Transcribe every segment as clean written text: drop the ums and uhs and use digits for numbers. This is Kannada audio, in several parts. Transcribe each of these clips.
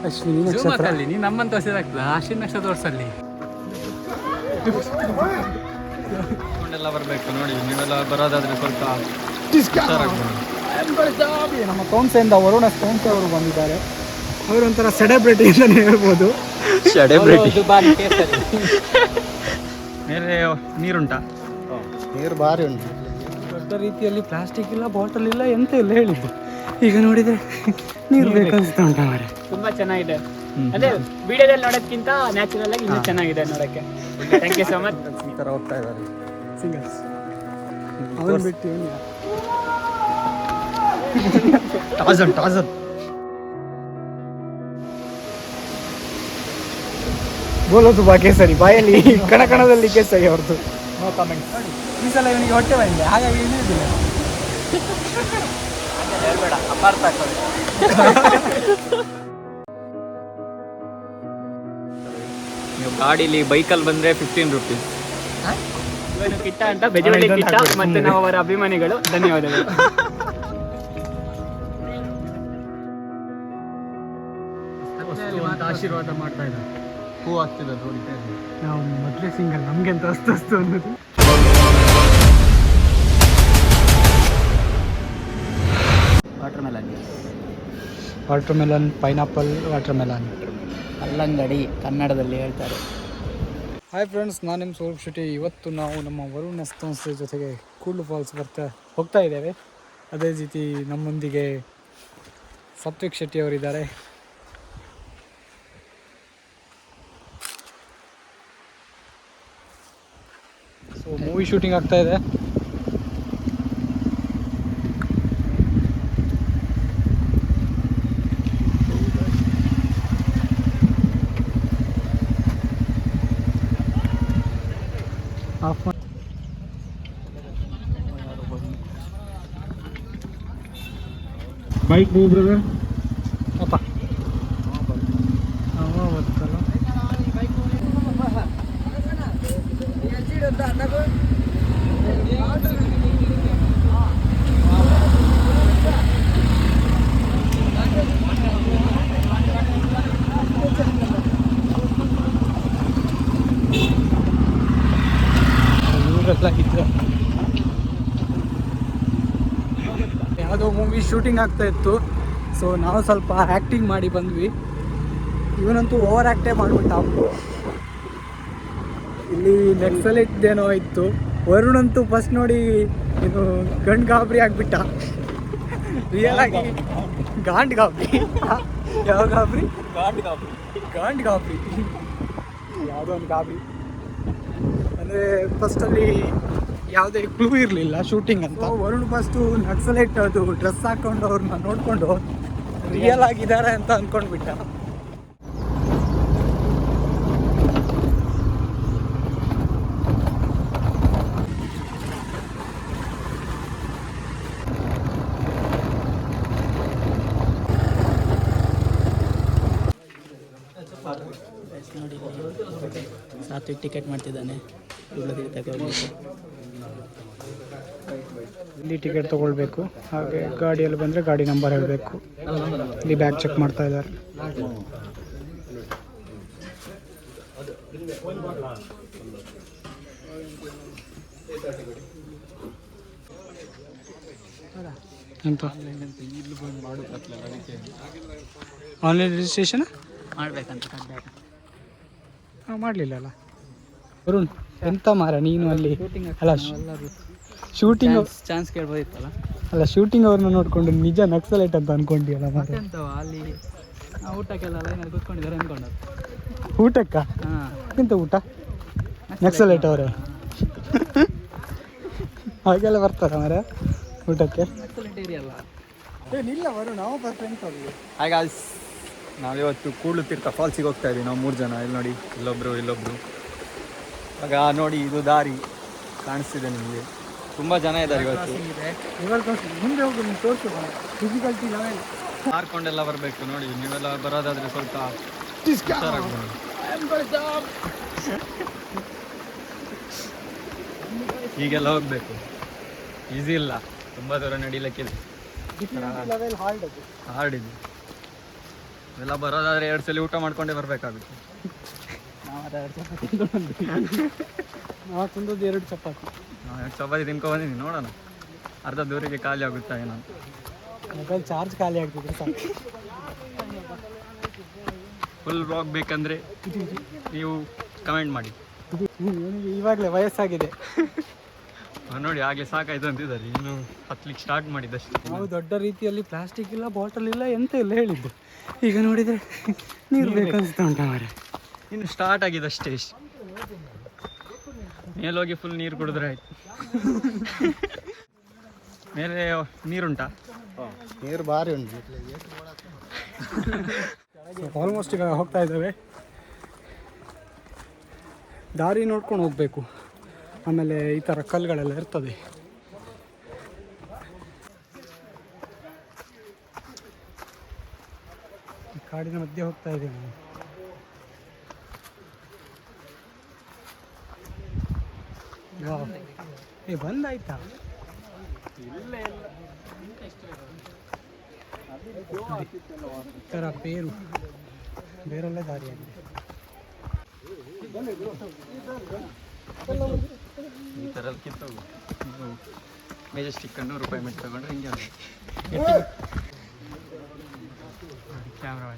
ಅಶ್ವಿನಿ ನಕ್ಷತ್ರ ಅಲ್ಲಿ ನೀನು ನಮ್ಮಂತ ತೋರಿಸಿದಾಗ್ತದ ಅಶ್ವಿನಿ ನಕ್ಷತ್ರ ತೋರಿಸಲ್ಲಿ ಕೊಂಡೆಲ್ಲ ಬರಬೇಕು ನೋಡಿ. ನೀವೆಲ್ಲ ಬರೋದಾದ್ರೆ ಸ್ವಲ್ಪ ನಮ್ಮ ಸಂಸ್ಥೆಯಿಂದ ವರುಣ ಸಂಸ್ಥೆ ಅವರು ಬಂದಿದ್ದಾರೆ. ಅವರೊಂಥರ ಸೆಲೆಬ್ರಿಟಿ ಅಂತಲೇ ಹೇಳ್ಬೋದು. ಮೇಲೆ ನೀರುಂಟಾ? ನೀರು ಭಾರಿ ಉಂಟು. ದೊಡ್ಡ ರೀತಿಯಲ್ಲಿ ಪ್ಲಾಸ್ಟಿಕ್ ಇಲ್ಲ, ಬಾಟಲ್ ಇಲ್ಲ, ಎಂತ ಇಲ್ಲ ಹೇಳಿದ್ದು. ಈಗ ನೋಡಿದ್ರೆ ನೀರು ಬೇಕನ್ಸ್ತಾ ಉಂಟ ಮಾರೆ. ತುಂಬಾ ಚೆನ್ನಾಗಿದೆ. ಅದೇ ವಿಡಿಯೋದಲ್ಲಿ ನೋಡೋದಕ್ಕಿಂತ ನ್ಯಾಚುರಲ್ ಆಗಿ ಇನ್ನೂ ಚೆನ್ನಾಗಿದೆ ನೋಡಕ್ಕೆ. Thank you so much. ಈ ಥರ ಹೋಗ್ತಾ ಇದ್ದಾರೆ ಸಿಂಗಲ್ಸ್. ಅವನು ಬಿಟ್ಟು ಟಾಜನ್ ಬೋಲೋದು ಬಾ ಕೇಸರಿ, ಬಾಯಲ್ಲಿ ಕಣಕಣದಲ್ಲಿ ಕೇಸರಿ ಅವ್ರದ್ದು. No comments. ಈ ಸಲ ಇವನಿಗೆ ಹೊಟ್ಟೆ ಬಂದಿದೆ, ಹಾಗಾಗಿ ಇಳಿದಿಲ್ಲ. ಹೇಳ್ಬೇಡ, ಅಪಾರ್ಥ ಆಗ್ತದೆ. ನೀವು ಗಾಡೀಲಿ ಬೈಕಲ್ಲಿ ಬಂದರೆ 15 ರೂಪೀಸ್. ಇವನು ಕಿಟ್ಟ ಅಂತ ಬೆಜವಳ್ಳಿ ಕಿಟ್ಟ ಮತ್ತು ನಾವು ಅವರ ಅಭಿಮಾನಿಗಳು. ಧನ್ಯವಾದಗಳು. ಆಶೀರ್ವಾದ ಮಾಡ್ತಾ ಇದ್ದಾರೆ. ಹೂ ಆಗ್ತಿದೆ ನೋಡಿ. ನಾವು ಮದುವೆ ಸಿಂಗಲ್, ನಮ್ಗೆ ಅಂತ ಅಸ್ತು ಅನ್ನೋದು. Water melon, pineapple, water melon, ಕಲ್ಲಂಗಡಿ ಕನ್ನಡದಲ್ಲಿ ಹೇಳ್ತಾರೆ. ಹಾಯ್ ಫ್ರೆಂಡ್ಸ್, ನಾನು ನಿಮ್ಮ ಸ್ವರೂಪ್ ಶೆಟ್ಟಿ. ಇವತ್ತು ನಾವು ನಮ್ಮ ವರುಣ ಸಂಸ್ಥೆ ಜೊತೆಗೆ ಕೂಡ್ಲು ಫಾಲ್ಸ್ ಹೋಗ್ತಾ ಇದ್ದೇವೆ. ಅದೇ ರೀತಿ ನಮ್ಮೊಂದಿಗೆ ಸತ್ವಿಕ್ ಶೆಟ್ಟಿ ಅವರಿದ್ದಾರೆ. ಸೊ ಮೂವಿ ಶೂಟಿಂಗ್ ಆಗ್ತಾ ಇದೆ. Bike move brother. ಅಪ್ಪ ಗೊತ್ತಲ್ಲ. ಇವರೆಲ್ಲ ಇದ್ರು. ಯಾವುದೋ ಮೂವಿ ಶೂಟಿಂಗ್ ಆಗ್ತಾ ಇತ್ತು. ಸೊ ನಾವು ಸ್ವಲ್ಪ ಆ್ಯಕ್ಟಿಂಗ್ ಮಾಡಿ ಬಂದ್ವಿ. ಇವನಂತೂ ಓವರ್ ಆ್ಯಕ್ಟೇ ಮಾಡಿಬಿಟ್ಟ. ಇಲ್ಲಿ ನಕ್ಸಲೈಟ್ದೇನೋ ಇತ್ತು. ವರುಣ್ ಅಂತೂ ಫಸ್ಟ್ ನೋಡಿ ಇದು ಗಂಡು ಗಾಬರಿ ಆಗಿಬಿಟ್ಟ. ರಿಯಲ್ ಆಗಿ ಗಾಂಡ್ ಗಾಬರಿ. ಯಾವ ಗಾಬರಿ? ಗಾಂಡ್ ಗಾಬರಿ. ಯಾವುದೋ ಒಂದು ಗಾಬರಿ ಅಂದರೆ ಫಸ್ಟಲ್ಲಿ ಯಾವುದೇ ಕ್ಲೂ ಇರಲಿಲ್ಲ ಶೂಟಿಂಗ್ ಅಂತ. ವರುಣ್ ಫಸ್ಟು ನಕ್ಸಲೈಟ್ ಅದು ಡ್ರೆಸ್ ಹಾಕ್ಕೊಂಡು ಅವ್ರನ್ನ ನೋಡಿಕೊಂಡು ರಿಯಲ್ ಆಗಿದ್ದಾರೆ ಅಂತ ಅಂದ್ಕೊಂಡ್ಬಿಟ್ಟ. ನೋಡಿ, ಸಾತ್ವಿಕ್ ಟಿಕೆಟ್ ಮಾಡ್ತಿದ್ದಾನೆ. ಇಲ್ಲಿ ಟಿಕೆಟ್ ತೊಗೊಳ್ಬೇಕು. ಹಾಗೆ ಗಾಡಿಯಲ್ಲಿ ಬಂದರೆ ಗಾಡಿ ನಂಬರ್ ಹೇಳಬೇಕು. ಇಲ್ಲಿ ಬ್ಯಾಗ್ ಚೆಕ್ ಮಾಡ್ತಾ ಇದ್ದಾರೆ. ಎಂತ ಆನ್ಲೈನ್ ರಿಜಿಸ್ಟ್ರೇಷನ್ ಮಾಡ್ಬೇಕಂತ ಮಾಡಲಿಲ್ಲ ಅಲ್ಲ ವರುಣ್? ಎಂತ ಮಾರ ನೀನು ಅಲ್ಲಿ ಅಲ್ಲ ಶೂಟಿಂಗ್ ಚಾನ್ಸ್ ಕೇಳ್ಬೋದಿತ್ತಲ್ಲ. ಅಲ್ಲ ಶೂಟಿಂಗ್ ಅವ್ರನ್ನ ನೋಡ್ಕೊಂಡು ನಿಜ ನಕ್ಸಲೈಟ್ ಅಂತ ಅನ್ಕೊಂಡಿಯಲ್ಲ ಮಾತ್ರ. ಅಲ್ಲಿ ಊಟಕ್ಕೆಲ್ಲ ಲೈನಲ್ಲಿ ಕೂತ್ಕೊಂಡಿದ್ದಾರೆ ಅಂದ್ಕೊಂಡು. ಊಟಕ್ಕ? ಎಂತ ಊಟ? ನಕ್ಸಲೈಟ್ ಅವರೇ ಹಾಗೆಲ್ಲ ಬರ್ತಾರ ಮಾರ ಊಟಕ್ಕೆ? ನಕ್ಸಲೈಟ್ ಏರಿಯಾ ಅಲ್ಲ. ಏನಿಲ್ಲ ವರುಣ್, ನಾವು ಫ್ರೆಂಡ್ಸ್ ಅಲ್ಲಿ. ಹಾಗೆ ನಾವಿವತ್ತು ಕೂಡ್ಲು ತೀರ್ಥ ಫಾಲ್ಸಿಗೆ ಹೋಗ್ತಾ ಇದ್ದೀವಿ. ನಾವು 3 ಜನ. ಇಲ್ಲಿ ನೋಡಿ, ಇಲ್ಲೊಬ್ರು. ಆಗ ನೋಡಿ, ಇದು ದಾರಿ ಕಾಣಿಸ್ತಿದೆ ನಿಮಗೆ. ತುಂಬ ಜನ ಇದ್ದಾರೆ ಇವತ್ತು. ಮುಂದೆ ಹೋಗಿ ನೀವು ತೋರಿಸು. ಫಿಸಿಕಲ್ಟಿ ಲೆವೆಲ್ ಮಾರ್ಕೊಂಡೆಲ್ಲ ಬರಬೇಕು ನೋಡಿ. ನೀವೆಲ್ಲ ಬರೋದಾದ್ರೆ ಸ್ವಲ್ಪ ಹೀಗೆಲ್ಲ ಹೋಗ್ಬೇಕು. ಈಸಿ ಇಲ್ಲ, ತುಂಬ ದೂರ ನಡೀಲಿಕ್ಕೆ. ಲೆವೆಲ್ ಹಾರ್ಡ್ ಹಾರ್ಡ್ ಇದೆ. ಎಲ್ಲ ಬರೋದಾದ್ರೆ 2 ಸಲ ಊಟ ಮಾಡ್ಕೊಂಡೇ ಬರಬೇಕಾಗುತ್ತೆ. ನಾವು ತಿಂದದ್ದು 2 ಚಪಾತಿ. ನಾವು 2 ಚಪಾತಿ ತಿನ್ಕೊ ಬಂದಿದ್ದೀನಿ, ನೋಡೋಣ ಅರ್ಧ ದೂರಿಗೆ ಖಾಲಿ ಆಗುತ್ತಾ ಏನೋ. ಮೊಬೈಲ್ ಚಾರ್ಜ್ ಖಾಲಿ ಆಗ್ತಿದ್ರೆ ಸಾಕು. ಫುಲ್ ಬ್ಲಾಗ್ ಬೇಕಂದರೆ ನೀವು ಕಮೆಂಟ್ ಮಾಡಿ. ಇವನಿಗೆ ಇವಾಗಲೇ ವಯಸ್ಸಾಗಿದೆ. ನೋಡಿ ಹಾಗೆ ಸಾಕಾಯ್ತು ಅಂತಿದ್ದಾರೆ, ಇನ್ನು ಹತ್ಲಿಕ್ಕೆ ಸ್ಟಾರ್ಟ್ ಮಾಡಿದ್ದಷ್ಟೇ. ನಾವು ದೊಡ್ಡ ರೀತಿಯಲ್ಲಿ ಪ್ಲಾಸ್ಟಿಕ್ ಇಲ್ಲ, ಬಾಟಲ್ ಇಲ್ಲ, ಎಂತ ಇಲ್ಲ ಹೇಳಿದ್ದು. ಈಗ ನೋಡಿದರೆ ನೀರು ಬೇಕನ್ಸ್ತಾ ಉಂಟ ಮಾರೆ. ಇನ್ನು ಸ್ಟಾರ್ಟ್ ಆಗಿದೆ ಅಷ್ಟೇ. ಮೇಲೋಗಿ ಫುಲ್ ನೀರು ಕುಡಿದ್ರೆ ಆಯ್ತು. ಮೇಲೆ ನೀರುಂಟಾ? ನೀರು ಭಾರಿ ಉಂಟು. ಆಲ್ಮೋಸ್ಟ್ ಈಗ ಹೋಗ್ತಾ ಇದ್ದೇವೆ. ದಾರಿ ನೋಡ್ಕೊಂಡು ಹೋಗಬೇಕು, ಆಮೇಲೆ ಈ ಥರ ಕಲ್ಲುಗಳೆಲ್ಲ ಇರ್ತದೆ. ಕಾಡಿನ ಮಧ್ಯೆ ಹೋಗ್ತಾ ಇದ್ದೇವೆ ನಾವು. ಏ ಬಂದಾಯ್ತಾ? ಈ ಥರ ಬೇರಲ್ಲೇ ದಾರಿಯಾಗಿದೆ. ಈ ಥರ ಕಿತ್ತೋಗು. ಮೆಜೆಸ್ಟಿಕ್ 100 ರೂಪಾಯಿ ಮೆಟ್ಟು ತಗೊಂಡ್ರೆ ಹಿಂಗೆ camera.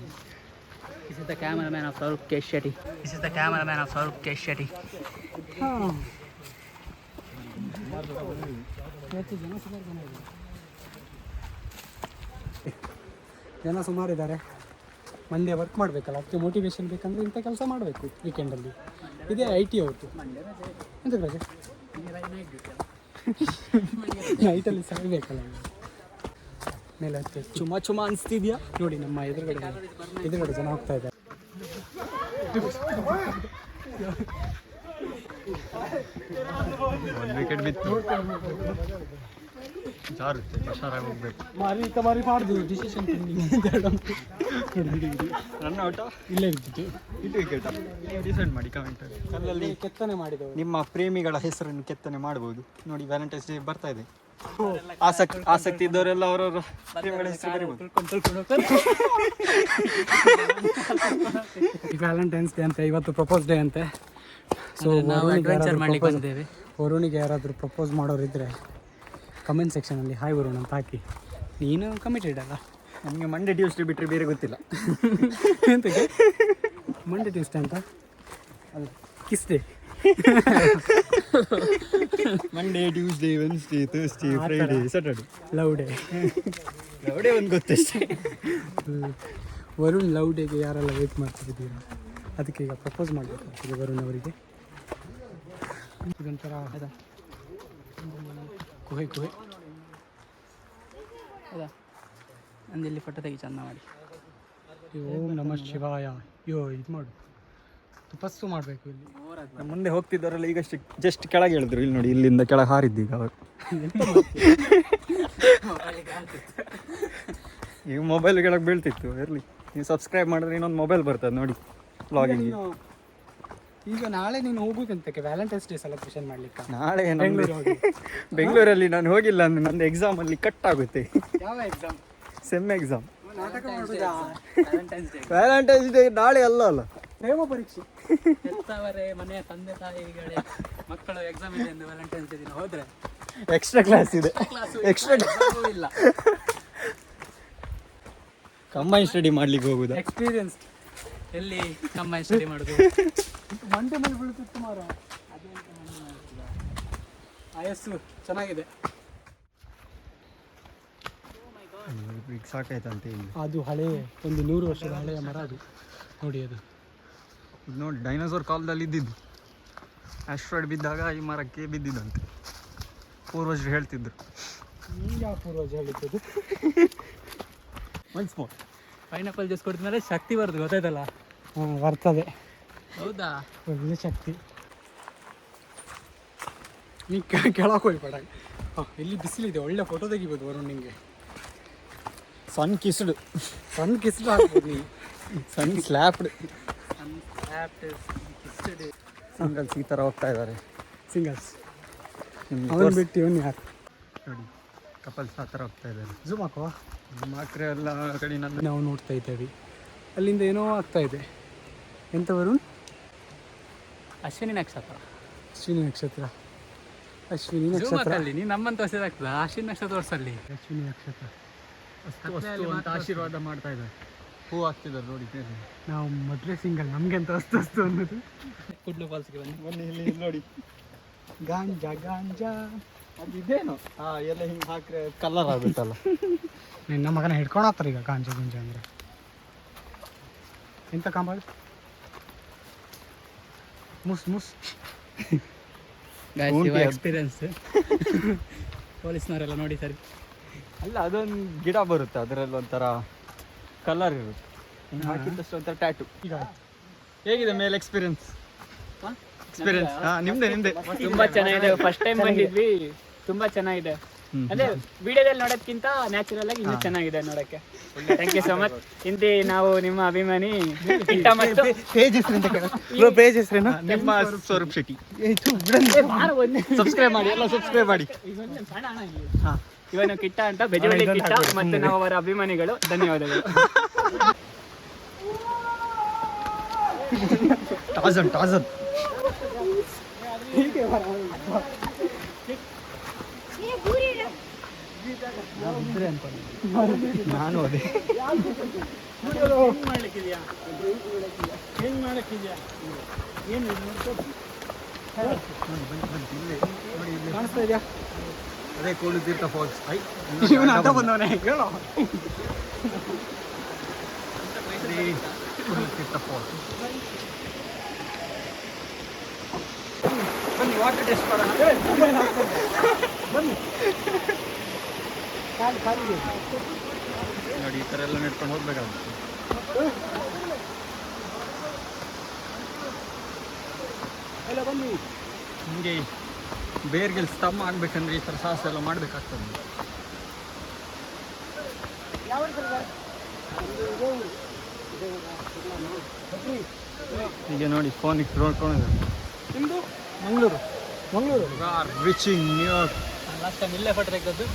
This is the cameraman of Farooq K. Shetty. This is the cameraman of Farooq K. Shetty. ಜನ ಸುಮಾರಿದ್ದಾರೆ. ಮಂಡ್ಯ ವರ್ಕ್ ಮಾಡಬೇಕಲ್ಲ, ಅದಕ್ಕೆ ಮೋಟಿವೇಶನ್ ಬೇಕಂದರೆ ಇಂಥ ಕೆಲಸ ಮಾಡಬೇಕು ವೀಕೆಂಡಲ್ಲಿ. ಇದೇ IT ಅವತ್ತು ಎಂತ ರಜೆ ನೈಟಲ್ಲಿ ಸಾಗಬೇಕಲ್ಲ. ಮೇಲೆ ಹತ್ತಿ ಚುಮ ಅನಿಸ್ತಿದ್ಯಾ ನೋಡಿ. ನಮ್ಮ ಎದುರುಗಡೆ ಜನ ಹೋಗ್ತಾ ಇದ್ದಾರೆ. ಒಂದು ವಿಕೆಟ್ ಬಿತ್ತು, ಜಾರುತ್ತೆ, ಹುಷಾರಾಗಿ ಹೋಗ್ಬೇಕು. ಮಾರಿ ಮಾಡಿದ್ವಿ ಡಿಸಿಷನ್. ರನ್ ಔಟ ಇಲ್ಲೇ ಇರ್ತಿತ್ತು. ಇದು ವಿಕೆಟ್ ಡಿಸೈಡ್ ಮಾಡಿ ಕಮೆಂಟ್. ಕಲ್ಲಲ್ಲಿ ಕೆತ್ತನೆ ಮಾಡಿದವರು. ನಿಮ್ಮ ಪ್ರೇಮಿಗಳ ಹೆಸರನ್ನು ಕೆತ್ತನೆ ಮಾಡ್ಬೋದು ನೋಡಿ. ವ್ಯಾಲೆಂಟೈನ್ಸ್ ಡೇ ಬರ್ತಾ ಇದೆ. ಆಸಕ್ತಿ ಇದ್ದವರೆಲ್ಲ ಅವರವರ ಪ್ರೇಮಿಗಳ ಹೆಸರು ಬರೀಬೋದು. ವ್ಯಾಲೆಂಟೈನ್ಸ್ ಡೇ ಅಂತೆ, ಇವತ್ತು ಪ್ರಪೋಸ್ ಡೇ ಅಂತೆ. ಸೊ ನಾವು ಅಡ್ವೆಂಚರ್ ಮಾಡ್ಲಿಕ್ಕೆ ಬಂದಿದ್ದೇವೆ. ವರುಣಿಗೆ ಯಾರಾದರೂ ಪ್ರಪೋಸ್ ಮಾಡೋರಿದ್ದರೆ ಕಮೆಂಟ್ ಸೆಕ್ಷನಲ್ಲಿ ಹಾಯ್ ವರುಣ್ ಅಂತ ಹಾಕಿ. ನೀನು ಕಮಿಟೆಡ್ ಅಲ್ಲ? ನಮಗೆ ಮಂಡೇ ಟ್ಯೂಸ್ಡೇ ಬಿಟ್ಟರೆ ಬೇರೆ ಗೊತ್ತಿಲ್ಲ. ಎಂತಕ್ಕೆ ಮಂಡೇ ಟ್ಯೂಸ್ಡೇ ಅಂತ? ಅದು kiss day. Monday Tuesday Wednesday Thursday Friday Saturday love day. Love day ಒಂದು ಗೊತ್ತಷ್ಟೇ. ವರುಣ್ ಲವ್ ಡೇಗೆ ಯಾರೆಲ್ಲ ವೇಟ್ ಮಾಡ್ತಿದ್ದೀರಾ? ಅದಕ್ಕೆ ಈಗ ಪ್ರಪೋಸ್ ಮಾಡಬೇಕಾಗ್ತದೆ ವರುಣ್ ಅವರಿಗೆ. ಇದೊಂಥರ ಗುಹೆ ಹೌದಾ? ನಂದಿಲ್ಲಿ ಫೋಟೋ ತೆಗಿ ಚಂದ ಮಾಡಿ. ಓಂ ನಮಃ ಶಿವಾಯ. ಇದು ಮಾಡು, ತಪಸ್ಸು ಮಾಡಬೇಕು ಇಲ್ಲಿ. ನಮ್ಮ ಮುಂದೆ ಹೋಗ್ತಿದ್ದವರೆಲ್ಲ ಈಗ ಜಸ್ಟ್ ಕೆಳಗೆ ಹೇಳಿದ್ರು. ಇಲ್ಲಿ ನೋಡಿ, ಇಲ್ಲಿಂದ ಕೆಳಗೆ ಹಾರಿದ್ದೀಗ ಅವರು. ಈಗ ಮೊಬೈಲ್ ಕೆಳಗೆ ಬೀಳ್ತಿತ್ತು. ಇರಲಿ, ನೀವು ಸಬ್ಸ್ಕ್ರೈಬ್ ಮಾಡಿದ್ರೆ ಇನ್ನೊಂದು ಮೊಬೈಲ್ ಬರ್ತದೆ ನೋಡಿ ವ್ಲಾಗಿಂಗ್. ಈಗ ನಾಳೆ ನೀನು ಹೋಗೋದಂತಕ್ಕೆ ವ್ಯಾಲೆಂಟೈನ್ಸ್ ಡೇ ಸೆಲೆಬ್ರೇಷನ್ ಮಾಡಲಿಕ್ಕೆ? ನಾಳೆ ಬೆಂಗಳೂರಲ್ಲಿ ನಾನು ಹೋಗಿಲ್ಲ ಅಂದ್ರೆ ನಂದು ಎಕ್ಸಾಮಲ್ಲಿ ಕಟ್ ಆಗುತ್ತೆ. ಯಾವ ಎಕ್ಸಾಮ್? Sem exam. ನಾಟಕ ಮಾಡುದಾ? ವ್ಯಾಲೆಂಟೈನ್ಸ್ ಡೇ ನಾಳೆ ಅಲ್ಲ. ಪ್ರೇಮ ಪರೀಕ್ಷೆ. ಹೆತ್ತವರೇ ಮನೆಯ ತಂದೆ ತಾಯಿಗಳೇ ಮಕ್ಕಳು ಎಕ್ಸಾಮ್ ಇದೆ ಎಂದು ವ್ಯಾಲೆಂಟೈನ್ಸ್ ಡೇ ದಿನ ಹೋದ್ರೆ ಎಕ್ಸ್ಟ್ರಾ ಕ್ಲಾಸ್ ಇದೆ. ಎಕ್ಸ್ಟ್ರಾ ಇಲ್ಲ, ಕಂಬೈನ್ ಸ್ಟಡಿ ಮಾಡ್ಲಿಕ್ಕೆ ಹೋಗುದಾ? ಎಕ್ಸ್ಪೀರಿಯನ್ಸ್. ಎಲ್ಲಿ ಕಂಬೈನ್ ಸ್ಟಡಿ ಮಾಡೋದು? ಮಂಡೆ ಮೇಲೆ ಬೀಳ್ತಿತ್ತು ಮಾರ. ಆಯಸ್ಸು ಚೆನ್ನಾಗಿದೆ. ಈಗ ಸಾಕಾಯ್ತಂತೆ. ಅದು ಹಳೆಯ ಒಂದು 100 ವರ್ಷದ ಹಳೆಯ ಮರ ಅದು ನೋಡಿ. ಅದು ನೋಡಿ, ಡೈನೋಸಾರ್ ಕಾಲದಲ್ಲಿ ಇದ್ದಿದ್ದು. ಆಸ್ಟ್ರಾಯ್ಡ್ ಬಿದ್ದಾಗ ಈ ಮರಕ್ಕೆ ಬಿದ್ದಿದ್ದಂತೆ ಪೂರ್ವಜರು ಹೇಳ್ತಿದ್ರು. ಯಾವ ಪೂರ್ವಜ ಹೇಳಿದ್ದು? ಒನ್ಸ್ ಮೋರ್ ಪೈನಾಪಲ್ ಜ್ಯೂಸ್ ಕುಡಿದ್ಮೇಲೆ ಶಕ್ತಿ ಬರ್ತದೆ, ಗೊತ್ತಾಯ್ತಲ್ಲ? ಬರ್ತದೆ. ಹೌದಾ? ಒಳ್ಳೆ ಶಕ್ತಿ. ನೀ ಕೆಳಗೆ ಹೋಗ್ಬೇಡ. ಇಲ್ಲಿ ಬಿಸಿಲಿದೆ, ಒಳ್ಳೆ ಫೋಟೋ ತೆಗಿಬೋದು ವರುಣ್. ನಿಂಗೆ ಸನ್ ಕಿಸ್ಡ್ ಹಾಕ್ಬೋದು ನೀ. ಸನ್ ಸ್ಲ್ಯಾಪ್ಡ್ ಸಿಂಗಲ್ಸ್ ಈ ಥರ ಹೋಗ್ತಾ ಇದ್ದಾರೆ. ಸಿಂಗಲ್ಸ್ ಅವನು ಬಿಟ್ಟು ಇವನು ಯಾರು ನೋಡಿ, ಕಪಲ್ಸ್ ಆ ಥರ ಹೋಗ್ತಾ ಇದ್ದಾರೆ. ಝೂಮ್ ಹಾಕುವ. ಮಾಕ್ರೆ ಎಲ್ಲ ಕಡೆ ನಾವು ನೋಡ್ತಾ ಇದ್ದೇವೆ ಅಲ್ಲಿಂದ ಏನೋ ಆಗ್ತಾ ಇದೆ. ಎಂತ ವರುಣ್? ಅಶ್ವಿನಿ ನಕ್ಷತ್ರ. ಅಶ್ವಿನಿ ನಕ್ಷತ್ರ. ಅಶ್ವಿನಿ ನಕ್ಷತ್ರ. ನೀನು ನಮ್ಮಂತ ಹೊಸದಾಗ್ತದ ಅಶ್ವಿನಿ ನಕ್ಷತ್ರ ತೋರಿಸಲ್ಲಿ. ಅಶ್ವಿನಿ ನಕ್ಷತ್ರ. ವಸ್ತು ಅಂತ ಆಶೀರ್ವಾದ ಮಾಡ್ತಾ ಇದ್ದಾರೆ. ಹೂ ಹಾಕ್ತಿದ್ದಾರೆ ನೋಡಿ. ನಾವು ಮದುವೆ ಸಿಂಗಲ್, ನಮಗೆ ಅಂತ ವಸ್ತು ಅನ್ನೋದು. ಕುಡ್ಲು ಫಾಲ್ಸ್ಗೆ ಬನ್ನಿ. ಇಲ್ಲಿ ನೋಡಿ ಗಾಂಜಾ ಗಾಂಜಾ ಅದಿದೇನು ಎಲ್ಲ ಹಿಂಗೆ ಹಾಕ್ರೆ ಕಲರ್ ಆಗುತ್ತಲ್ಲ. ನಿನ್ನ ಮಗನ ಹಿಡ್ಕೊಂಡು ಹೋಗ್ತಾರೆ ಈಗ ಗಾಂಜಾ ಗಿಂಜಾ ಅಂದರೆ. ಎಂತ ಕಾಂಬಾಳು ಮುಸ್ ಎಕ್ಸ್ಪೀರಿಯನ್ಸ್. ಪೊಲೀಸ್ನವರೆಲ್ಲ ನೋಡಿ ಸರಿ. ಅಲ್ಲ ಅದೊಂದು ಗಿಡ ಬರುತ್ತೆ, ಅದರಲ್ಲಿ ಒಂಥರ ಕಲರ್ ಇರುತ್ತೆ, ಹಾಕಿದ್ದಷ್ಟು ಒಂಥರ ಟ್ಯಾಟು. ಈಗ ಹೇಗಿದೆ ಮೇಲೆ ಎಕ್ಸ್ಪೀರಿಯನ್ಸ್? ನಿಮ್ದೆ ತುಂಬಾ ಚೆನ್ನಾಗಿದೆ. ಫಸ್ಟ್ ಟೈಮ್ ಬಂದಿದ್ವಿ, ತುಂಬಾ ಚೆನ್ನಾಗಿದೆ. ಅಂದ್ರೆ ವಿಡಿಯೋದಲ್ಲಿ ನೋಡೋದಕ್ಕಿಂತ ನ್ಯಾಚುರಲ್ ಆಗಿ ಇನ್ನೂ ಚೆನ್ನಾಗಿದೆ ನೋಡಕ್ಕೆ. Thank you so much. ಇಂತಿ ನಾವು ನಿಮ್ಮ ಅಭಿಮಾನಿ ಕಿಟ್ಟ ಮತ್ತು ಪೇಜ್ ಹೆಸರಿಂದ ಬ್ರೋ, ಪೇಜ್ ಹೆಸರೇನು? ನಿಮ್ಮ ಸ್ವರೂಪ್ ಶೆಟ್ಟಿ. ಸಬ್ಸ್ಕ್ರೈಬ್ ಮಾಡಿ, ಎಲ್ಲ ಸಬ್ಸ್ಕ್ರೈಬ್ ಮಾಡಿ. ಇವನು ಕಿಟ್ಟ ಅಂತ, ಬೆಜವಳ್ಳಿ ಕಿಟ್ಟ ಮತ್ತು ನಾವು ಅವರ ಅಭಿಮಾನಿಗಳು. ಧನ್ಯವಾದಗಳು. ಟಾಜನ್ ನಾನು ಅದೇ ಕಾಣಿಸ್ತಾ ಇದೆಯಾ? ಅದೇ ಕೂಳು ತೀರ್ಥ ಫಾಲ್ಸ್. ಇವನು ಅಂತ ಬಂದವನೇ ಹೇಳೋ. ಕೂಳು ತೀರ್ಥ ಫಾಲ್ಸ್. ಬನ್ನಿ ವಾಟರ್ ಟೆಸ್ಟ್ ಮಾಡೋಣ. ಬನ್ನಿ ನೋಡಿ, ಈ ಥರ ಎಲ್ಲ ನೆಡ್ಕೊಂಡು ಹೋಗ್ಬೇಕಾಗುತ್ತೆ. ಎಲ್ಲ ಬನ್ನಿ. ನಿಮಗೆ ಬೇರ್ಗೆ ಸ್ತಮ್ಮ ಆಗ್ಬೇಕಂದ್ರೆ ಈ ಥರ ಸಾಹಸ ಎಲ್ಲ ಮಾಡಬೇಕಾಗ್ತದೆ. ಈಗ ನೋಡಿ ಫೋನ್ ಇಟ್ಟು ನೋಡ್ಕೊಂಡಿದ್ದಾರೆ. ನಿಮ್ಮದು ಮಂಗಳೂರು. ರಿಚಿಂಗ್ ನ್ಯೂಯಾರ್ಕ್. ಲಾಸ್ಟ್ ಟೈಮ್ ಇಲ್ಲೇ ಫೋಟೋ ತೆಗೆದದ್ದು.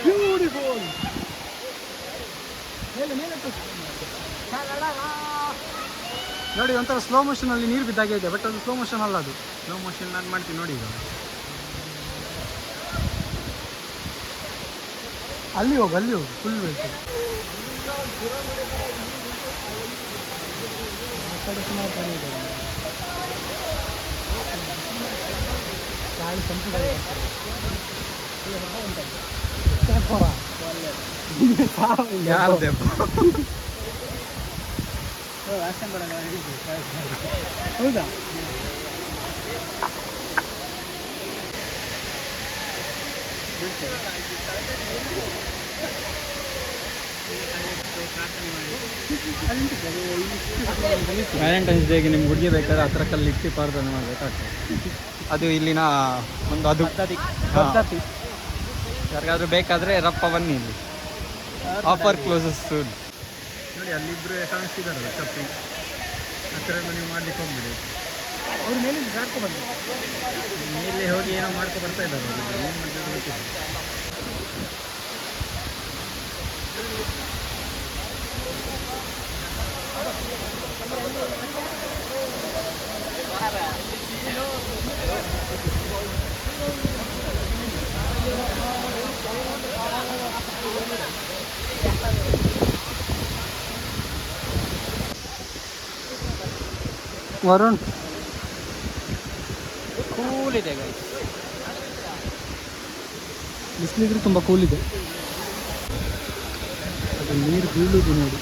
ಬ್ಯೂಟಿಫುಲ್. ನೋಡಿ, ಒಂಥರ ಸ್ಲೋ ಮೋಷನಲ್ಲಿ ನೀರು ಬಿದ್ದಾಗೆ ಇದೆ, ಬಟ್ ಅದು ಸ್ಲೋ ಮೋಷನ್ ಅಲ್ಲ, ಅದು ಸ್ಲೋ ಮೋಷನ್ ನಾನು ಮಾಡ್ತೀನಿ ನೋಡಿ. ಈಗ ಅಲ್ಲಿ ಹೋಗು ಫುಲ್ ಬೇಕು. ಗಾಳಿ ಸಂಪುಟ ಹೌದಾ? ವ್ಯಾಲೆಂಟೈನ್ಸ್ ಡೇಗೆ ನಿಮ್ಗೆ ಹುಡುಗಿ ಬೇಕಾದ್ರೆ ಹತ್ರ ಕಲ್ಲಿ ಇಟ್ಟು ಪ್ರಾರ್ಥನೆ ಮಾಡಬೇಕಾಗ್ತದೆ. ಅದು ಇಲ್ಲಿನ ಒಂದು ಅದು ಪದ್ಧತಿ. ಯಾರಿಗಾದ್ರೂ ಬೇಕಾದರೆ ರಪ್ಪ ಬನ್ನಿ, ಇಲ್ಲಿ ಆಫರ್ ಕ್ಲೋಸಸ್ ಸೂನ್. ನೋಡಿ, ಅಲ್ಲಿಬ್ಬರು ಕಾಣಿಸ್ತಿದ್ದಾರಲ್ಲ ಚಪ್ಪಿ, ಆ ಥರ ನೀವು ಮಾಡ್ಲಿಕ್ಕೆ ಹೋಗ್ಬಿಡಿ. ಅವ್ರ ಮೇಲೆ ಹಾಡ್ಕೊಂಡು ಮೇಲೆ ಹೋಗಿ ಏನೋ ಮಾಡ್ಕೊ ಬರ್ತಾ ಇದ್ದಾರೆ. ಏನು ಮಾಡಿದ್ರು ಗೊತ್ತಿಲ್ಲ. ವರುಣ್ ಕೂಲ್ ಇದೆ ಗೈಸ್. ಬಿಸಿಲಿದ್ರೆ ತುಂಬ ಕೂಲ್ ಇದೆ. ಅದು ನೀರು ಬೀಳುವುದು ನೋಡಿ,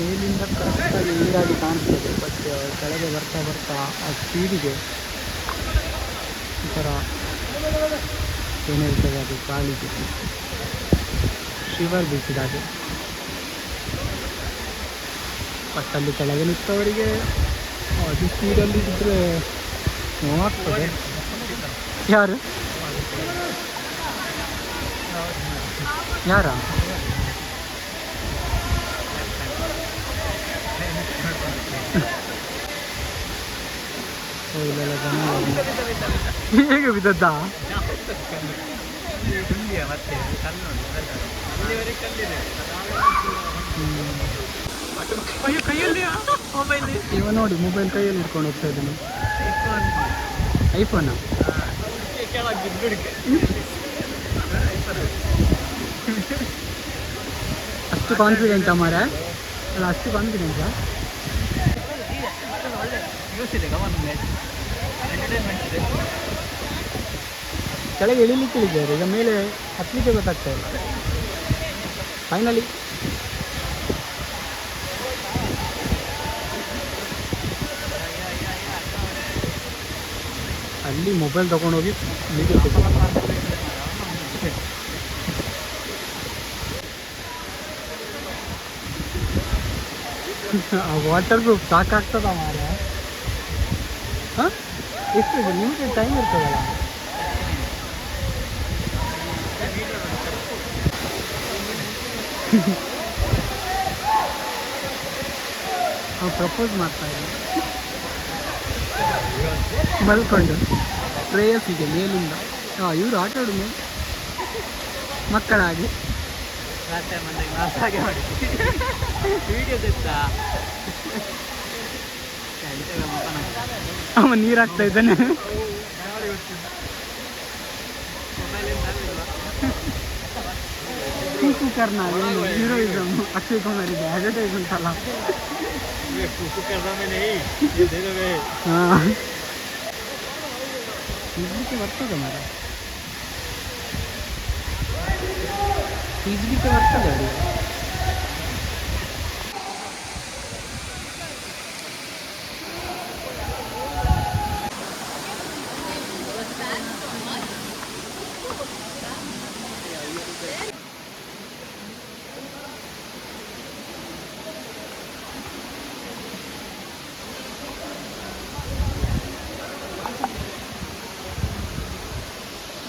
ಮೇಲಿಂದ ಕರೆಕ್ಟಾಗಿ ನೀರಾಗಿ ಕಾಣಿಸ್ತದೆ, ಬಟ್ ಕೆಳಗೆ ಬರ್ತಾ ಬರ್ತಾ ಆ ಸ್ಪೀಡಿಗೆ ಈ ಥರ ಏನಿರ್ತದೆ ಅದು ಗಾಳಿಗೆ ಶಿವರ್ ಬೀಸಿದ ಹಾಗೆ. ಬಟ್ ಅಲ್ಲಿ ಕೆಳಗೆ ನಿಂತವರಿಗೆ ಅದು ಸ್ಪೀಡಲ್ಲಿ ಇದ್ದರೆ ನೋವಾಗ್ತದೆ. ಯಾರು ಯಾರ ಇಲ್ಲೆಲ್ಲ ಜನ ಹೇಗೆ ಬಿದ್ದದ್ದ? ಮತ್ತೆ ಕಲ್ಲು ಇಲ್ಲಿವರೆಗೆ ಕಲ್ಲಿದೆ. ಕೈಯಲ್ಲಿ ಮೊಬೈಲ್ ಇವ ನೋಡಿ ಮೊಬೈಲ್ ಕೈಯಲ್ಲಿ ಇಟ್ಕೊಂಡು ಹೋಗ್ತಾ ಇದ್ದಾನೆ. ಐಫೋನ್ ಅಷ್ಟು ಕಾನ್ಫಿಡೆಂಟಾ ಮಾರ? ಅಲ್ಲ ಅಷ್ಟು ಕಾನ್ಫಿಡೆಂಟಾ? ನ್ಯೂಸ್ ಇದೆ, ಗವರ್ಮೆಂಟ್ ಎಂಟರ್ಟೈನ್ಮೆಂಟ್ ಇದೆ. ಕೆಳಗೆ ಇಳಿಲಿಕ್ಕೆ ಇಳಿದ್ದಾರೆ, ಈಗ ಮೇಲೆ ಹತ್ತಲಿಕ್ಕೆ ಗೊತ್ತಾಗ್ತಾ ಇಲ್ಲ. ಫೈನಲಿ ಅಲ್ಲಿ ಮೊಬೈಲ್ ತಗೊಂಡೋಗಿ ನೀರು ವಾಟರ್ ಪ್ರೂಫ್ ಸಾಕಾಗ್ತದ ಮಾರ? ಹಾಂ, ಎಷ್ಟು ನಿಮಗೆ ಟೈಮ್ ಇರ್ತದಲ್ಲ? ಅವ್ರು ಪ್ರಪೋಸ್ ಮಾಡ್ತಾ ಇದ್ದಾರೆ ಮಲ್ಕೊಂಡು ಪ್ರೇಯಸಿಗೆ ಮೇಲಿಂದ. ಇವರು ಆಟ ಆಡೋದು ಮಕ್ಕಳಾಗಿ. ಹಾಗೆ ಮಾಡಿ ವಿಡಿಯೋ ತೆಗ್ದಾ? ಅವ ನೀರು ಹಾಕ್ತಾ ಇದ್ದಾನೆ. ಕುಕ್ಕರ್ನ ಏನು ಹೀರೋಯಿಸಮ್ ಅಕ್ಷಯ್ ಕುಮಾರ್ ಇದೆ, ಅಡ್ವರ್ಟೈಸ್ಮೆಂಟ್ ಅಲ್ಲ. ಹಾಂ, ಈಜ್ಲಿಕ್ಕೆ ಬರ್ತದೆ ಮರ, ಈಜ್ಲಿಕ್ಕೆ ಬರ್ತದೆ ಅವರಿಗೆ.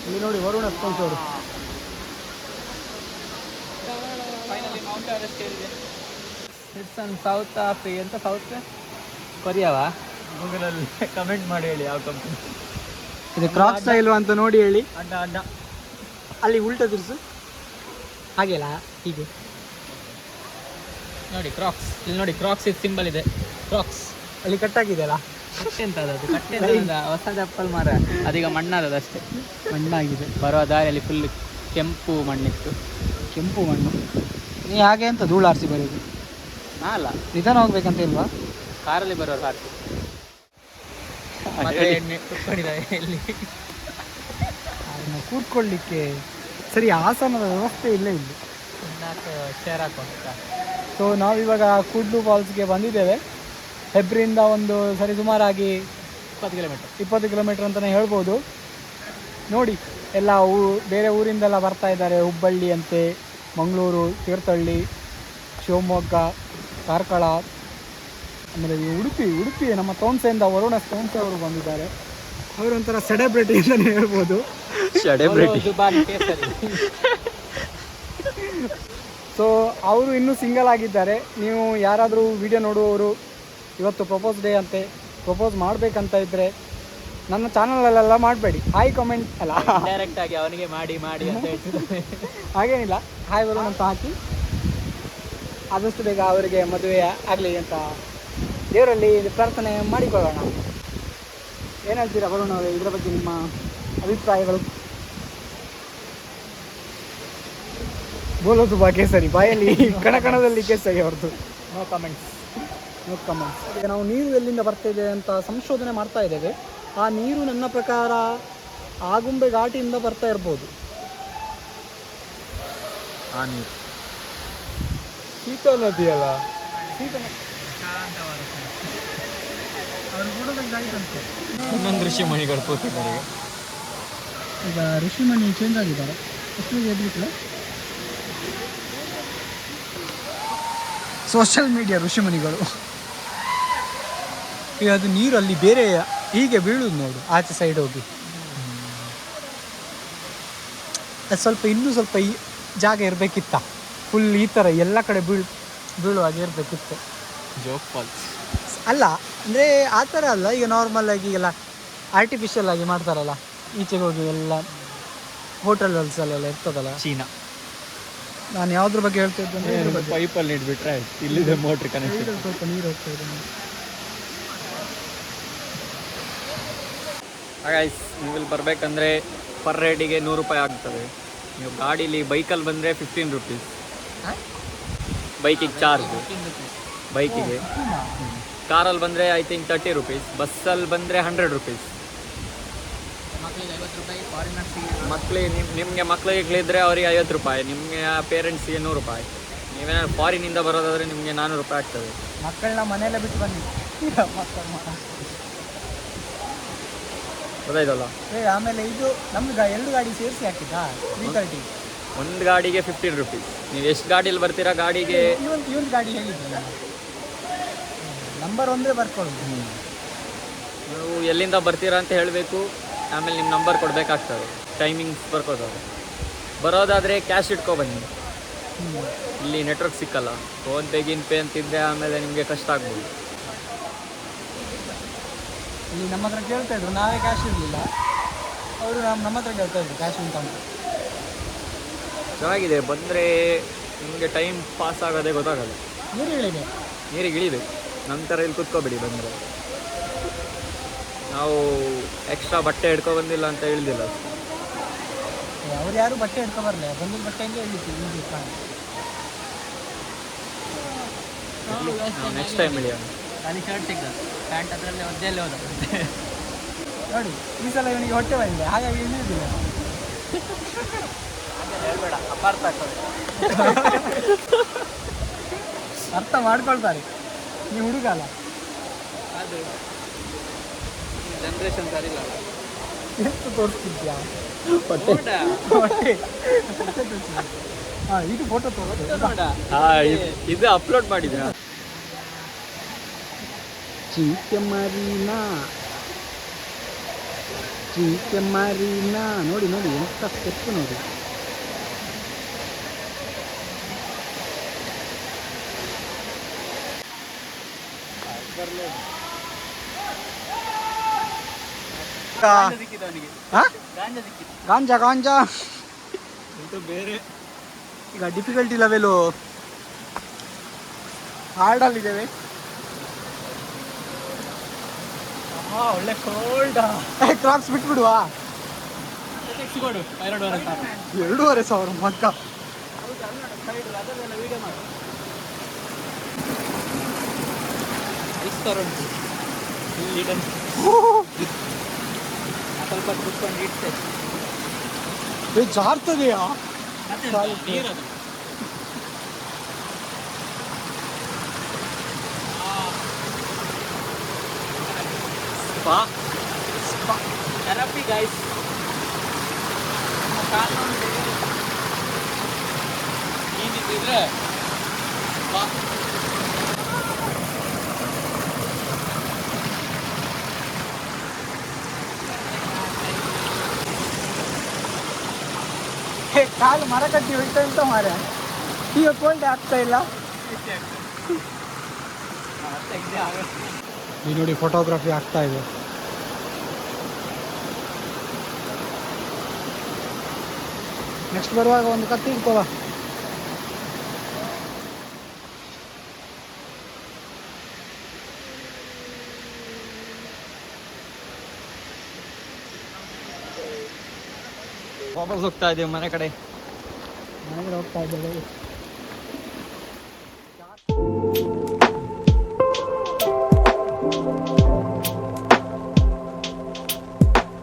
ಇಲ್ಲಿ ನೋಡಿ Varuna sponsor. Finally Mount Everest ಏರಿದೆ. ಇಟ್ಸ್ ಅನ್ ಸೌತ್ ಆಫ್ ಎಂತ ಸೌತ್ ಕೊರಿಯಾವ? ಗೂಗಲಲ್ಲಿ ಕಮೆಂಟ್ ಮಾಡಿ ಹೇಳಿ ಯಾವ ಕಂಪನಿ ಇದು. ಕ್ರಾಕ್ಸ್ ಇಲ್ವಾ ಅಂತ ನೋಡಿ ಹೇಳಿ. ಅಡ್ಡ ಅಡ್ಡ ಅಲ್ಲಿ ಉಲ್ಟ ತಿರ್ಸು, ಹಾಗೆಲ್ಲ ಹೀಗೆ ನೋಡಿ. ಕ್ರಾಕ್ಸ್ ಇಲ್ಲಿ ನೋಡಿ, ಕ್ರಾಕ್ಸ್ ಇದು ಸಿಂಬಲ್ ಇದೆ. ಕ್ರಾಕ್ಸ್ ಅಲ್ಲಿ ಕಟ್ಟಾಗಿದೆಯಲ್ಲ, ಕಟ್ಟೆ ಅಂತ ಅದು, ಕಟ್ಟೆ ಅಂತ ಹೊಸ ಚಪ್ಪಲ್ ಮಾರ. ಅದೀಗ ಮಣ್ಣಾದದು ಅಷ್ಟೇ, ಮಣ್ಣಾಗಿದೆ. ಬರುವ ದಾರಿಯಲ್ಲಿ ಫುಲ್ ಕೆಂಪು ಮಣ್ಣಿತ್ತು. ಕೆಂಪು ಮಣ್ಣು. ನೀ ಹಾಗೆ ಅಂತ ಧೂಳು ಆರಿಸಿ ಬರೋದು? ಅಲ್ಲ, ನಿಧಾನ ಹೋಗ್ಬೇಕಂತ ಇಲ್ವಾ? ಕಾರಲ್ಲಿ ಬರೋರು ಕಾರ್ ಇಲ್ಲಿ ಕೂತ್ಕೊಳ್ಳಿಕ್ಕೆ ಸರಿ ಆಸನದ ವ್ಯವಸ್ಥೆ ಇಲ್ಲೇ ಇಲ್ಲಿ. ಶೇರ್ ಹಾಕೋಂತ. ಸೊ ನಾವಿವಾಗ ಕೂಡ್ಲು ಫಾಲ್ಸ್ಗೆ ಬಂದಿದ್ದೇವೆ. ಹೆಬ್ರಿಯಿಂದ ಒಂದು ಸರಿ ಸುಮಾರಾಗಿ 20 ಕಿಲೋಮೀಟರ್ ಅಂತಲೇ ಹೇಳ್ಬೋದು. ನೋಡಿ, ಎಲ್ಲ ಬೇರೆ ಊರಿಂದೆಲ್ಲ ಬರ್ತಾ ಇದ್ದಾರೆ. ಹುಬ್ಬಳ್ಳಿ ಅಂತೆ, ಮಂಗಳೂರು, ತೀರ್ಥಹಳ್ಳಿ, ಶಿವಮೊಗ್ಗ, ಕಾರ್ಕಳ, ಆಮೇಲೆ ಉಡುಪಿ ನಮ್ಮ ತೋನ್ಸೆಯಿಂದ ವರುಣ ತೋನ್ಸೆ ಅವರು ಬಂದಿದ್ದಾರೆ. ಅವರೊಂಥರ ಸೆಲೆಬ್ರಿಟಿ ಅಂತಲೇ ಹೇಳ್ಬೋದು. ಸೊ ಅವರು ಇನ್ನೂ ಸಿಂಗಲ್ ಆಗಿದ್ದಾರೆ. ನೀವು ಯಾರಾದರೂ ವಿಡಿಯೋ ನೋಡುವವರು ಇವತ್ತು ಪ್ರಪೋಸ್ ಡೇ ಅಂತೆ, ಪ್ರಪೋಸ್ ಮಾಡಬೇಕಂತ ಇದ್ದರೆ ನನ್ನ ಚಾನಲಲ್ಲೆಲ್ಲ ಮಾಡಬೇಡಿ. ಹಾಯ್ ಕಮೆಂಟ್ ಅಲ್ಲ, ಡೈರೆಕ್ಟಾಗಿ ಅವನಿಗೆ ಮಾಡಿ ಅಂತ ಹೇಳ್ತಿದ್ದಾರೆ. ಹಾಗೇನಿಲ್ಲ, ಹಾಯ್ ವರುಣ್ ಅಂತ ಹಾಕಿ ಆದಷ್ಟು ಬೇಗ ಅವರಿಗೆ ಮದುವೆ ಆಗಲಿ ಅಂತ ದೇವರಲ್ಲಿ ಪ್ರಾರ್ಥನೆ ಮಾಡಿಕೊಳ್ಳೋಣ. ಏನು ಹೇಳ್ತೀರಾ ವರುಣ್ ಅವರೇ, ಇದರ ಬಗ್ಗೆ ನಿಮ್ಮ ಅಭಿಪ್ರಾಯಗಳು? ಬೋಲೋದು ಬಾ ಕೇಸರಿ, ಬಾಯಲ್ಲಿ ಕಣಕಣದಲ್ಲಿ ಕೇಸರಿ ಅವ್ರದ್ದು. No comments. ಈಗ ನಾವು ನೀರು ಎಲ್ಲಿಂದ ಬರ್ತಾಯಿದೆ ಅಂತ ಸಂಶೋಧನೆ ಮಾಡ್ತಾ ಇದ್ದೇವೆ. ಆ ನೀರು ನನ್ನ ಪ್ರಕಾರ ಆಗುಂಬೆ ಘಾಟಿಯಿಂದ ಬರ್ತಾ ಇರ್ಬೋದು. ಆ ನೀರು ಶೀತ ನದಿ ಅಲ್ಲ, ಇನ್ನೊಂದು ಋಷಿಮಣಿಗಳು ಕೂತಿದ್ದಾರೆ. ಈಗ ಋಷಿಮಣಿ ಚೇಂಜ್ ಆಗಿದ್ದಾರೆ. ಎಷ್ಟು ಎದ್ಬಿಟ್ಲೆ ಸೋಷಿಯಲ್ ಮೀಡಿಯಾ ಋಷಿಮಣಿಗಳು. ಈಗ ಅದು ನೀರು ಅಲ್ಲಿ ಬೇರೆ ಹೀಗೆ ಬೀಳುದು ನೋಡು, ಆಚೆ ಸೈಡ್ ಹೋಗಿ. ಅದು ಸ್ವಲ್ಪ ಇನ್ನೂ ಸ್ವಲ್ಪ ಈ ಜಾಗ ಇರಬೇಕಿತ್ತ, ಫುಲ್ ಈ ಥರ ಎಲ್ಲ ಕಡೆ ಬೀಳುವಾಗೆ ಇರಬೇಕಿತ್ತು. ಜೋಗ್ ಫಾಲ್ಸ್ ಅಲ್ಲ ಅಂದರೆ ಆ ಥರ ಅಲ್ಲ, ಈಗ ನಾರ್ಮಲ್ ಆಗಿ ಎಲ್ಲ ಆರ್ಟಿಫಿಷಿಯಲ್ ಆಗಿ ಮಾಡ್ತಾರಲ್ಲ, ಈಚೆಗೆ ಹೋಗಿ ಎಲ್ಲ ಹೋಟೆಲ್ಸಲ್ಲೆಲ್ಲ ಇರ್ತದಲ್ಲ. ಚೀನಾ. ನಾನು ಯಾವ್ದ್ರ ಬಗ್ಗೆ ಹೇಳ್ತಾ ಇದ್ದೆ ಅಂದ್ರೆ ಇದ್ರ ಬಗ್ಗೆ. ಪೈಪಲ್ಲಿ ಇಟ್ಬಿಟ್ರೆ ಆಯ್ತು, ಇಲ್ಲಿದೆ ಮೋಟ್ರ್ ಕನೆಕ್ಷನ್. ಇದ್ರಲ್ಲಿ ಸ್ವಲ್ಪ ನೀರು ಹೋಗ್ತಾ ಇದೆ. ಗೈಸ್, ನೀವು ಇಲ್ಲಿ ಬರಬೇಕಂದ್ರೆ ಪರ್ ರೈಡಿಗೆ 100 ರೂಪಾಯಿ ಆಗ್ತದೆ. ನೀವು ಗಾಡೀಲಿ ಬೈಕಲ್ಲಿ ಬಂದರೆ 15 ರುಪೀಸ್ ಬೈಕಿಗೆ ಚಾರ್ಜ್. ಬೈಕಿಗೆ ಕಾರಲ್ಲಿ ಬಂದರೆ ಐ ಥಿಂಕ್ 30 ರುಪೀಸ್. ಬಸ್ಸಲ್ಲಿ ಬಂದರೆ 100 ರುಪೀಸ್. ಮಕ್ಕಳಿಗೆ ನಿಮಗೆ ಮಕ್ಕಳಿಗೆ ಅವರಿಗೆ 50 ರೂಪಾಯಿ, ನಿಮಗೆ ಪೇರೆಂಟ್ಸಿಗೆ 100 ರೂಪಾಯಿ. ನೀವೇನಾದ್ರು ಫಾರಿನಿಂದ ಬರೋದಾದರೆ ನಿಮಗೆ 400 ರೂಪಾಯಿ ಆಗ್ತದೆ. ಮಕ್ಕಳನ್ನ ಮನೆಯಲ್ಲೇ ಬಿಟ್ಟು ಬನ್ನಿ. ಗೊತ್ತಾಯ್ತಲ್ಲ. ಆಮೇಲೆ ಇದು ನಮ್ಗೆ 2 ಗಾಡಿ ಸೇರಿಸಿ ಹಾಕಿದ್ದಾ 330. ಒಂದು ಗಾಡಿಗೆ 15 ರುಪೀಸ್. ನೀವು ಎಷ್ಟು ಗಾಡಿಯಲ್ಲಿ ಬರ್ತೀರಾ ಗಾಡಿಗೆ. ಇವನ್ ಗಾಡಿ ಹೇಳಿದ್ದೆ ನಾನು. ನಂಬರ್ ಒಂದೇ ಬರ್ಕೊಳ್ಳಿ. ನೀವು ಎಲ್ಲಿಂದ ಬರ್ತೀರಾ ಅಂತ ಹೇಳಬೇಕು. ಆಮೇಲೆ ನಿಮ್ಮ ನಂಬರ್ ಕೊಡಬೇಕಾಗ್ತದೆ, ಟೈಮಿಂಗ್ಸ್ ಬರ್ಕೋತಾರೆ. ಬರೋದಾದರೆ ಕ್ಯಾಶ್ ಇಟ್ಕೊಬನ್ನಿ, ಇಲ್ಲಿ ನೆಟ್ವರ್ಕ್ ಸಿಕ್ಕಲ್ಲ. ಫೋನ್ಪೇ ಗಿನ್ಪೇ ಅಂತಿದ್ದರೆ ಆಮೇಲೆ ನಿಮಗೆ ಕಷ್ಟ ಆಗ್ಬೋದು. ಇಲ್ಲಿ ನಮ್ಮ ಹತ್ರ ಕೇಳ್ತಾ ಇದ್ರು, ನಾವೇ ಕ್ಯಾಶ್ ಇರಲಿಲ್ಲ, ಅವರು ನಮ್ಮ ಹತ್ರ ಕೇಳ್ತಾ ಇದ್ರು ಕ್ಯಾಶ್ ಉಂಟು ಅಂತ. ಚೆನ್ನಾಗಿದೆ. ಬಂದರೆ ನಿಮಗೆ ಟೈಮ್ ಪಾಸ್ ಆಗೋದೇ ಗೊತ್ತಾಗಲ್ಲ. ನೀರಿಗೆ ಇಳಿಬೇಕು, ನಂತರ ಇಲ್ಲಿ ಕುತ್ಕೋಬೇಡಿ. ಬಂದರೆ ನಾವು ಎಕ್ಸ್ಟ್ರಾ ಬಟ್ಟೆ ಹಿಡ್ಕೊ ಬಂದಿಲ್ಲ ಅಂತ ಹೇಳಿದಿಲ್ಲ. ಅವ್ರು ಯಾರು ಬಟ್ಟೆ ಹಿಡ್ಕೊ ಬರಲ್ಲ, ಬಂದಿದ್ದ ಬಟ್ಟೆಯಿಂದ ಹೇಳಿದ್ದೀವಿ. ನೆಕ್ಸ್ಟ್ ಟೈಮ್ ಇಳಿಯೋಣ. ಖಾಲಿ ಶರ್ಟ್ ಸಿಗ್ತದೆ, ಪ್ಯಾಂಟ್ ಅದರಲ್ಲೇ ಒದ್ದೆಲ್ಲೇ ಹೋದ. ನೋಡಿ ಈ ಸಲ ಇವನಿಗೆ ಹೊಟ್ಟೆ ಬಂದಿದೆ, ಹಾಗಾಗಿ ಇಳಿಯೋದಿಲ್ಲ. ಹೇಳ್ಬೇಡ, ಅಪಾರ್ಥ ಆಗ್ತದೆ. ಅರ್ಥ ಮಾಡ್ಕೊಳ್ತಾರೆ, ನೀವು ಹುಡುಗ ಅಲ್ಲ. ಅದು ಜನ್ರೇಷನ್ ಸರಿ ಇಲ್ಲ. ಎಷ್ಟು ತೋರಿಸ್ತಿದ್ಯಾ ಹೊಟ್ಟೆ ಹಾಂ, ಇದು ಫೋಟೋ ತೋರಿಸ್ತು ನೋಡ. ಇದು ಅಪ್ಲೋಡ್ ಮಾಡಿದ್ರಾ? ಚೀಕೆ ಮರೀನಾ ನೋಡಿ ನೋಡಿ ಎಂಥ ಸ್ಟೆಪ್ ನೋಡಿ. ಗಾಂಜಾ ಬೇರೆ. ಈಗ ಡಿಫಿಕಲ್ಟಿ ಲೆವೆಲು ಹಾರ್ಡಲ್ಲಿದ್ದೇವೆ. ಒಳ್ಳೆ ಕೋಲ್ಡ್. ಕ್ರಾಕ್ಸ್ ಬಿಟ್ಬಿಡುವ. ಸಿಗೋಡು 2,500 ಮಕ್ಕ. ವಿಡಿಯೋ ಮಾಡು. ಇಲ್ಲಿ ಸ್ವಲ್ಪ ಕುತ್ಕೊಂಡು ಇಡ್ತೇವೆ. ಜಾರ್ತದೆಯಾ? ನೀರದು ಥೆರಪಿ ಗೈಸ್. ಕಾಲು ನೀನಿದ್ರೆ ಕಾಲು ಮರ ಕಟ್ಟಿ ಹೋಗ್ತಾ ಅಂತ ಮಾರ. ಈಗ ಕೋಲ್ಡ್ ಆಗ್ತಾ ಇಲ್ಲ. ಈ ನೋಡಿ ಫೋಟೋಗ್ರಫಿ ಆಗ್ತಾ ಇದೆ. ನೆಕ್ಸ್ಟ್ ಬರುವಾಗ ಒಂದು ಕತ್ತಿ ಇಟ್ಕೋವ. ವಾಪಸ್ ಹೋಗ್ತಾ ಇದ್ದೀವಿ ಮನೆ ಕಡೆ. ಮನೆಗೆ ಹೋಗ್ತಾ ಇದ್ದೇವೆ.